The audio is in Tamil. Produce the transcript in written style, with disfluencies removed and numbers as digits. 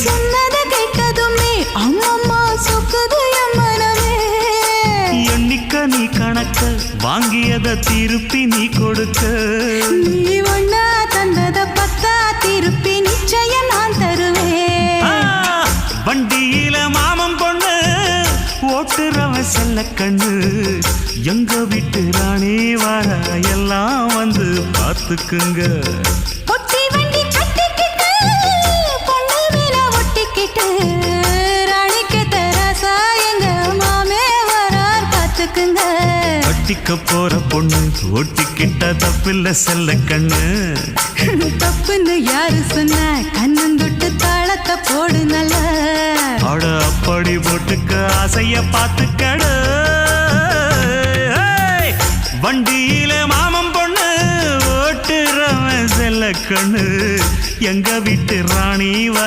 சொன்னத கேட்டதுமே அம்மம்மா சொக்குது என் மனமே. எண்ணிக்க நீ கணக்க வாங்கியத திருப்பி நீ கொடுக்க. நீ ஒன்னா தந்தத பத்தா திருப்பி நிச்சயம் நான் தருவேன். வண்டியில மாமன் பொண்ணு ஓட்டுறவன் செல்ல கண்ணு. எங்க வீட்டு ராணி வர எல்லாம் வந்து பார்த்துக்குங்க. ஒட்டி வண்டி கட்டிக்கிட்டு பொண்ணு மேல ஒட்டிக்கிட்டு ராணிக்கு தராசா எங்க மாமே வரார் பார்த்துக்குங்க. கட்டிக்க போற பொண்ணு ஒட்டிக்கிட்ட தப்பில்ல செல்ல கண்ணு. தப்புன்னு யாரு சொன்ன கண்ணந்தொட்டு தாளத்தை போடு நல்ல. அட அப்படி போட்டுக்க ஆசைய பார்த்துக்கடு. வண்டியில மாமன் பொண்ணு ஓட்டுறவன் செல்ல கண்ணு. எங்க வீட்டு ராணி வர